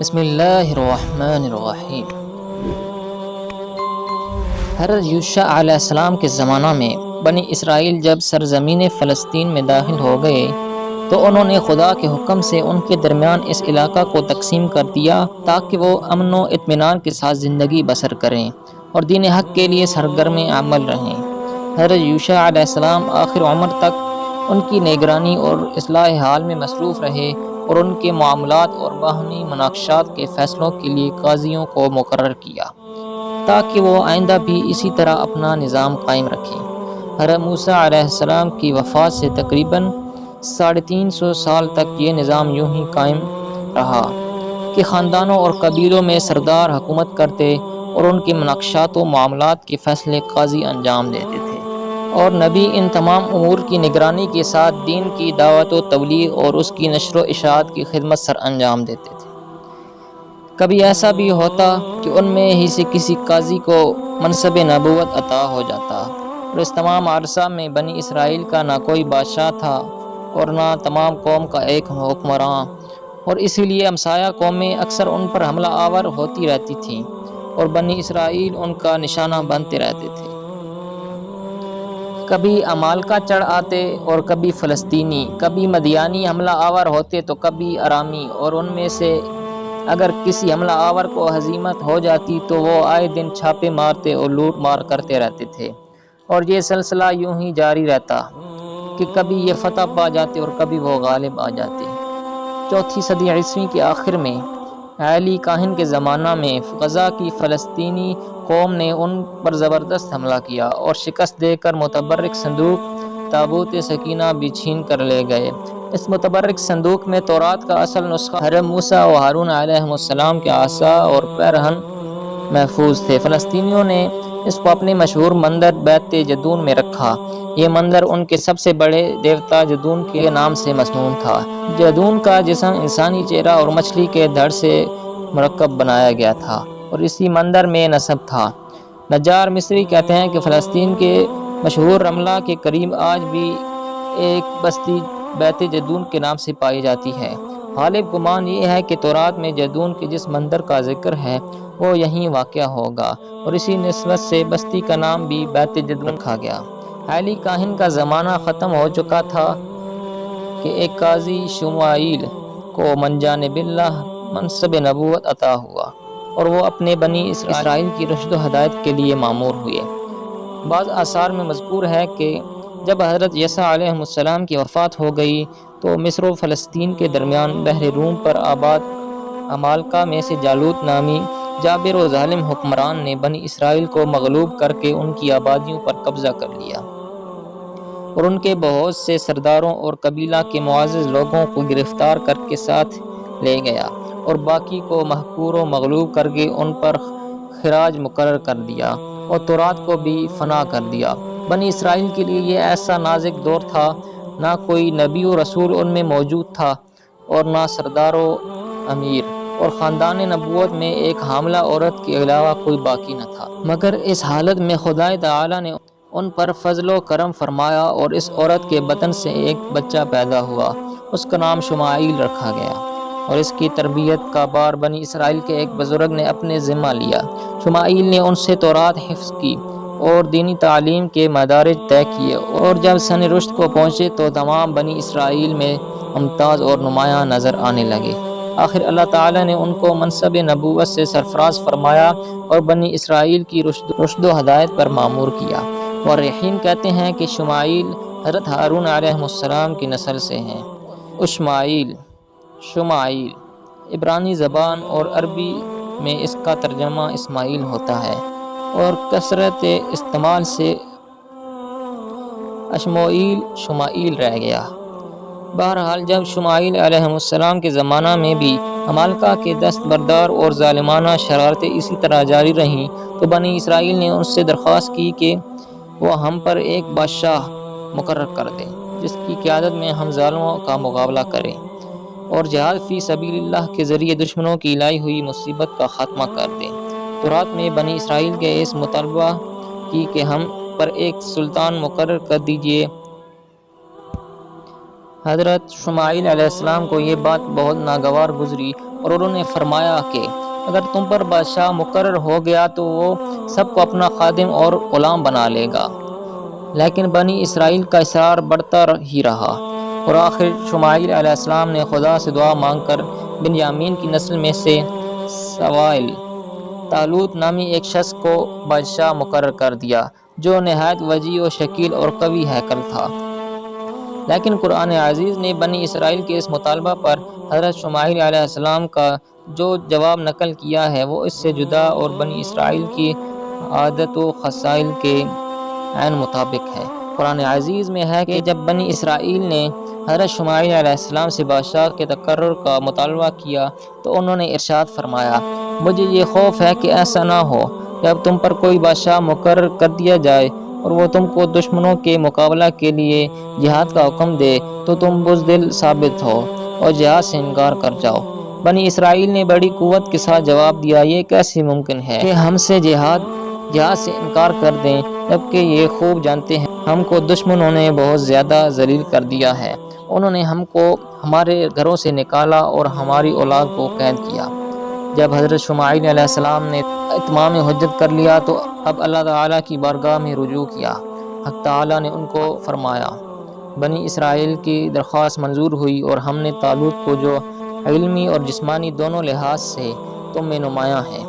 بسم اللہ الرحمن الرحیم۔ حضرت یوشع علیہ السلام کے زمانہ میں بنی اسرائیل جب سرزمین فلسطین میں داخل ہو گئے تو انہوں نے خدا کے حکم سے ان کے درمیان اس علاقہ کو تقسیم کر دیا تاکہ وہ امن و اطمینان کے ساتھ زندگی بسر کریں اور دین حق کے لیے سرگرم عمل رہیں۔ حضرت یوشع علیہ السلام آخر عمر تک ان کی نگرانی اور اصلاح حال میں مصروف رہے اور ان کے معاملات اور باہمی مناقشات کے فیصلوں کے لیے قاضیوں کو مقرر کیا تاکہ وہ آئندہ بھی اسی طرح اپنا نظام قائم رکھیں۔ حضرت موسیٰ علیہ السلام کی وفات سے تقریباً 350 سال تک یہ نظام یوں ہی قائم رہا کہ خاندانوں اور قبیلوں میں سردار حکومت کرتے اور ان کے مناقشات و معاملات کے فیصلے قاضی انجام دیتے تھے، اور نبی ان تمام امور کی نگرانی کے ساتھ دین کی دعوت و تبلیغ اور اس کی نشر و اشاعت کی خدمت سر انجام دیتے تھے۔ کبھی ایسا بھی ہوتا کہ ان میں ہی سے کسی قاضی کو منصب نبوت عطا ہو جاتا، اور اس تمام عرصہ میں بنی اسرائیل کا نہ کوئی بادشاہ تھا اور نہ تمام قوم کا ایک حکمراں، اور اسی لیے ہمسایہ قومیں اکثر ان پر حملہ آور ہوتی رہتی تھیں اور بنی اسرائیل ان کا نشانہ بنتے رہتے تھے۔ کبھی عمالقہ چڑھ آتے اور کبھی فلسطینی، کبھی مدیانی حملہ آور ہوتے تو کبھی ارامی، اور ان میں سے اگر کسی حملہ آور کو ہزیمت ہو جاتی تو وہ آئے دن چھاپے مارتے اور لوٹ مار کرتے رہتے تھے، اور یہ سلسلہ یوں ہی جاری رہتا کہ کبھی یہ فتح پا جاتے اور کبھی وہ غالب آ جاتے۔ 4 صدی عیسوی کے آخر میں علی کاہن کے زمانہ میں غزہ کی فلسطینی قوم نے ان پر زبردست حملہ کیا اور شکست دے کر متبرک صندوق تابوت سکینہ بھی چھین کر لے گئے۔ اس متبرک صندوق میں تورات کا اصل نسخہ حضرت موسیٰ و ہارون علیہ السلام کے عصا اور پیرہن محفوظ تھے۔ فلسطینیوں نے اس کو اپنے مشہور مندر بیت جدون میں رکھا۔ یہ مندر ان کے سب سے بڑے دیوتا جدون کے نام سے مسموم تھا۔ جدون کا جسم انسانی چہرہ اور مچھلی کے دھڑ سے مرکب بنایا گیا تھا اور اسی مندر میں نصب تھا۔ نجار مصری کہتے ہیں کہ فلسطین کے مشہور رملہ کے قریب آج بھی ایک بستی بیت جدون کے نام سے پائی جاتی ہے۔ غالب گمان یہ ہے کہ تورات میں جدون کے جس مندر کا ذکر ہے وہ یہیں واقع ہوگا، اور اسی نسبت سے بستی کا نام بھی بیت جدون رکھا گیا۔ علی کاہن کا زمانہ ختم ہو چکا تھا کہ ایک قاضی شموئیل کو من جانب اللہ منصب نبوت عطا ہوا اور وہ اپنے بنی اسرائیل کی رشد و ہدایت کے لیے مامور ہوئے۔ بعض آثار میں مذکور ہے کہ جب حضرت یسوع علیہ السلام کی وفات ہو گئی تو مصر و فلسطین کے درمیان بحر روم پر آباد عمالقہ میں سے جالوت نامی جابر و ظالم حکمران نے بنی اسرائیل کو مغلوب کر کے ان کی آبادیوں پر قبضہ کر لیا اور ان کے بہت سے سرداروں اور قبیلہ کے معزز لوگوں کو گرفتار کر کے ساتھ لے گیا اور باقی کو محقور و مغلوب کر کے ان پر خراج مقرر کر دیا اور تورات کو بھی فنا کر دیا۔ بنی اسرائیل کے لیے یہ ایسا نازک دور تھا، نہ کوئی نبی و رسول ان میں موجود تھا اور نہ سردار و امیر، اور خاندان نبوت میں ایک حاملہ عورت کے علاوہ کوئی باقی نہ تھا۔ مگر اس حالت میں خدا تعالی نے ان پر فضل و کرم فرمایا اور اس عورت کے بطن سے ایک بچہ پیدا ہوا، اس کا نام شمائیل رکھا گیا، اور اس کی تربیت کا بار بنی اسرائیل کے ایک بزرگ نے اپنے ذمہ لیا۔ شمائیل نے ان سے تورات حفظ کی اور دینی تعلیم کے مدارج طے کیے، اور جب سن رشد کو پہنچے تو تمام بنی اسرائیل میں ممتاز اور نمایاں نظر آنے لگے۔ آخر اللہ تعالی نے ان کو منصب نبوت سے سرفراز فرمایا اور بنی اسرائیل کی رشد و ہدایت پر مامور کیا۔ مورخین کہتے ہیں کہ شمائیل حضرت ہارون علیہ السلام کی نسل سے ہیں۔ شمائیل عبرانی زبان اور عربی میں اس کا ترجمہ اسماعیل ہوتا ہے، اور کثرت استعمال سے اشموئیل شمائیل رہ گیا۔ بہرحال جب شمائیل علیہ السلام کے زمانہ میں بھی عمالقہ کے دستبردار اور ظالمانہ شرارتیں اسی طرح جاری رہیں تو بنی اسرائیل نے ان سے درخواست کی کہ وہ ہم پر ایک بادشاہ مقرر کر دیں جس کی قیادت میں ہم ظالموں کا مقابلہ کریں اور جہاد فی سبیل اللہ کے ذریعے دشمنوں کی لائی ہوئی مصیبت کا خاتمہ کر دیں۔ تورات میں بنی اسرائیل کے اس مطالبہ کی کہ ہم پر ایک سلطان مقرر کر دیجیے۔ حضرت شمائیل علیہ السلام کو یہ بات بہت ناگوار گزری اور انہوں نے فرمایا کہ اگر تم پر بادشاہ مقرر ہو گیا تو وہ سب کو اپنا خادم اور غلام بنا لے گا، لیکن بنی اسرائیل کا اصرار بڑھتا ہی رہا، اور آخر شمائیل علیہ السلام نے خدا سے دعا مانگ کر بنیامین کی نسل میں سے سوائل طالوت نامی ایک شخص کو بادشاہ مقرر کر دیا، جو نہایت وجیح و شکیل اور قوی ہیکل تھا۔ لیکن قرآن عزیز نے بنی اسرائیل کے اس مطالبہ پر حضرت شمائیل علیہ السلام کا جو جواب نقل کیا ہے وہ اس سے جدا اور بنی اسرائیل کی عادت و خصائل کے عین مطابق ہے۔ قرآن عزیز میں ہے کہ جب بنی اسرائیل نے حضرت شمائیل علیہ السلام سے بادشاہ کے تقرر کا مطالبہ کیا تو انہوں نے ارشاد فرمایا، مجھے یہ خوف ہے کہ ایسا نہ ہو جب تم پر کوئی بادشاہ مقرر کر دیا جائے اور وہ تم کو دشمنوں کے مقابلہ کے لیے جہاد کا حکم دے تو تم بزدل ثابت ہو اور جہاد سے انکار کر جاؤ۔ بنی اسرائیل نے بڑی قوت کے ساتھ جواب دیا، یہ کیسے ممکن ہے کہ ہم سے جہاد سے انکار کر دیں، جبکہ یہ خوب جانتے ہیں ہم کو دشمنوں نے بہت زیادہ ذلیل کر دیا ہے، انہوں نے ہم کو ہمارے گھروں سے نکالا اور ہماری اولاد کو قید کیا۔ جب حضرت شمائیل علیہ السلام نے اتمام حجت کر لیا تو اب اللہ تعالیٰ کی بارگاہ میں رجوع کیا۔ حق تعالیٰ نے ان کو فرمایا، بنی اسرائیل کی درخواست منظور ہوئی اور ہم نے طالوت کو جو علمی اور جسمانی دونوں لحاظ سے تم میں نمایاں ہے،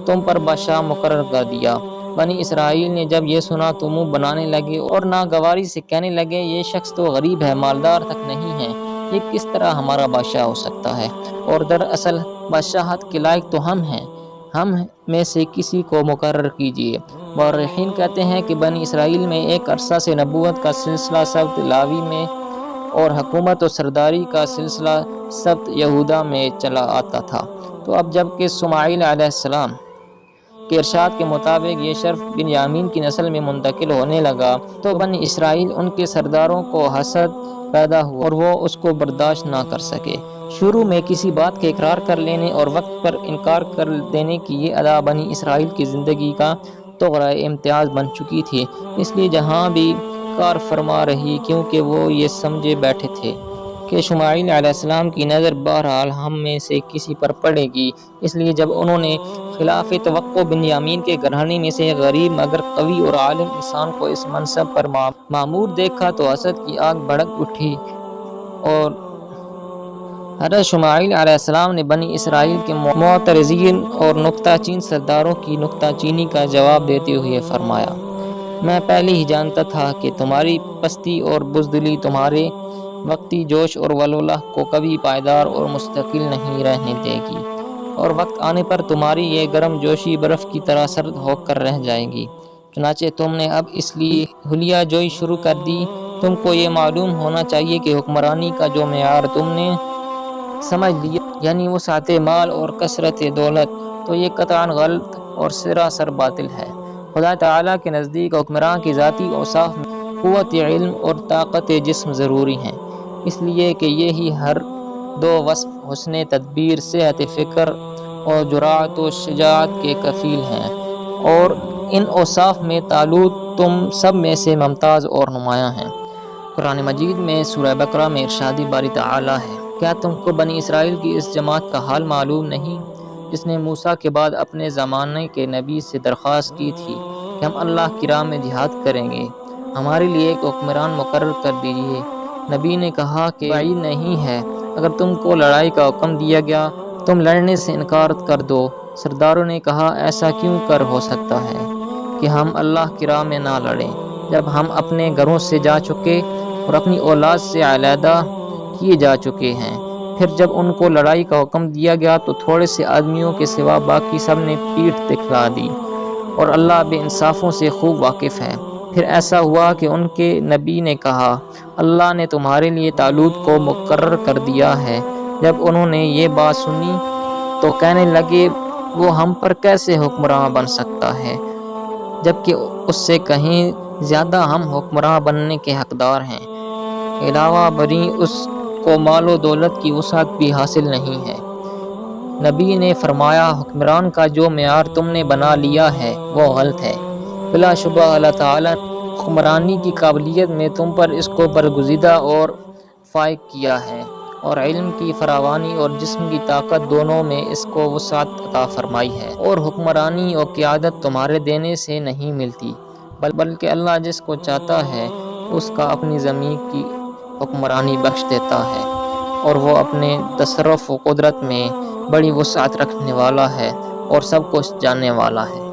تم پر بادشاہ مقرر کر دیا۔ بنی اسرائیل نے جب یہ سنا تو منہ بنانے لگے اور ناگواری سے کہنے لگے، یہ شخص تو غریب ہے، مالدار تک نہیں ہے، یہ کس طرح ہمارا بادشاہ ہو سکتا ہے، اور دراصل بادشاہت کے لائق تو ہم ہیں، ہم میں سے کسی کو مقرر کیجیے۔ مورخین کہتے ہیں کہ بنی اسرائیل میں ایک عرصہ سے نبوت کا سلسلہ سبت لاوی میں اور حکومت و سرداری کا سلسلہ سبت یہودا میں چلا آتا تھا، تو اب جب کہ شمائیل علیہ السلام کے ارشاد کے مطابق یہ شرف بنیامین کی نسل میں منتقل ہونے لگا تو بنی اسرائیل ان کے سرداروں کو حسد پیدا ہوا اور وہ اس کو برداشت نہ کر سکے۔ شروع میں کسی بات کے اقرار کر لینے اور وقت پر انکار کر دینے کی یہ ادا بنی اسرائیل کی زندگی کا طغرائے امتیاز بن چکی تھی، اس لیے جہاں بھی کار فرما رہی، کیونکہ وہ یہ سمجھے بیٹھے تھے کہ شمائیل علیہ السلام کی نظر بہرحال ہم میں سے کسی پر پڑے گی، اس لیے جب انہوں نے خلاف توقع بنیامین کے گھرانے میں سے غریب مگر قوی اور عالم انسان کو اس منصب پر مامور دیکھا تو حسد کی آگ بھڑک اٹھی، اور حضرت شمائیل علیہ السلام نے بنی اسرائیل کے معترضین اور نکتہ چین سرداروں کی نکتہ چینی کا جواب دیتے ہوئے فرمایا، میں پہلے ہی جانتا تھا کہ تمہاری پستی اور بزدلی تمہارے وقتی جوش اور ولولہ کو کبھی پائیدار اور مستقل نہیں رہنے دے گی، اور وقت آنے پر تمہاری یہ گرم جوشی برف کی طرح سرد ہو کر رہ جائے گی۔ چنانچہ تم نے اب اس لیے حلیہ جوئی شروع کر دی۔ تم کو یہ معلوم ہونا چاہیے کہ حکمرانی کا جو معیار تم نے سمجھ لیا، یعنی وسعت مال اور کثرت دولت، تو یہ قطعاً غلط اور سراسر باطل ہے۔ خدا تعالیٰ کے نزدیک حکمران کی ذاتی اوصاف میں قوت علم اور طاقت جسم ضروری ہیں، اس لیے کہ یہی ہر دو وصف حسن تدبیر، صحت فکر اور جرأت و شجاعت کے کفیل ہیں، اور ان اوصاف میں طالوت تم سب میں سے ممتاز اور نمایاں ہیں۔ قرآن مجید میں سورہ بقرہ میں ارشاد باری تعالیٰ ہے، کیا تم کو بنی اسرائیل کی اس جماعت کا حال معلوم نہیں جس نے موسیٰ کے بعد اپنے زمانے کے نبی سے درخواست کی تھی کہ ہم اللہ کی راہ میں جہاد کریں گے، ہمارے لیے ایک حکمران مقرر کر دیجیے۔ نبی نے کہا کہ بعید نہیں ہے اگر تم کو لڑائی کا حکم دیا گیا تم لڑنے سے انکار کر دو۔ سرداروں نے کہا، ایسا کیوں کر ہو سکتا ہے کہ ہم اللہ کی راہ میں نہ لڑیں جب ہم اپنے گھروں سے جا چکے اور اپنی اولاد سے علیحدہ کیے جا چکے ہیں۔ پھر جب ان کو لڑائی کا حکم دیا گیا تو تھوڑے سے آدمیوں کے سوا باقی سب نے پیٹھ دکھلا دی، اور اللہ بے انصافوں سے خوب واقف ہے۔ پھر ایسا ہوا کہ ان کے نبی نے کہا، اللہ نے تمہارے لیے طالوت کو مقرر کر دیا ہے۔ جب انہوں نے یہ بات سنی تو کہنے لگے، وہ ہم پر کیسے حکمراں بن سکتا ہے جبکہ اس سے کہیں زیادہ ہم حکمراں بننے کے حقدار ہیں، علاوہ بری اس کو مال و دولت کی وسعت بھی حاصل نہیں ہے۔ نبی نے فرمایا، حکمران کا جو معیار تم نے بنا لیا ہے وہ غلط ہے۔ بلا شبہ اللہ تعالیٰ نے حکمرانی کی قابلیت میں تم پر اس کو برگزیدہ اور فائق کیا ہے، اور علم کی فراوانی اور جسم کی طاقت دونوں میں اس کو وسعت عطا فرمائی ہے۔ اور حکمرانی اور قیادت تمہارے دینے سے نہیں ملتی، بلکہ اللہ جس کو چاہتا ہے اس کا اپنی زمین کی حکمرانی بخش دیتا ہے، اور وہ اپنے تصرف و قدرت میں بڑی وسعت رکھنے والا ہے اور سب کچھ جاننے والا ہے۔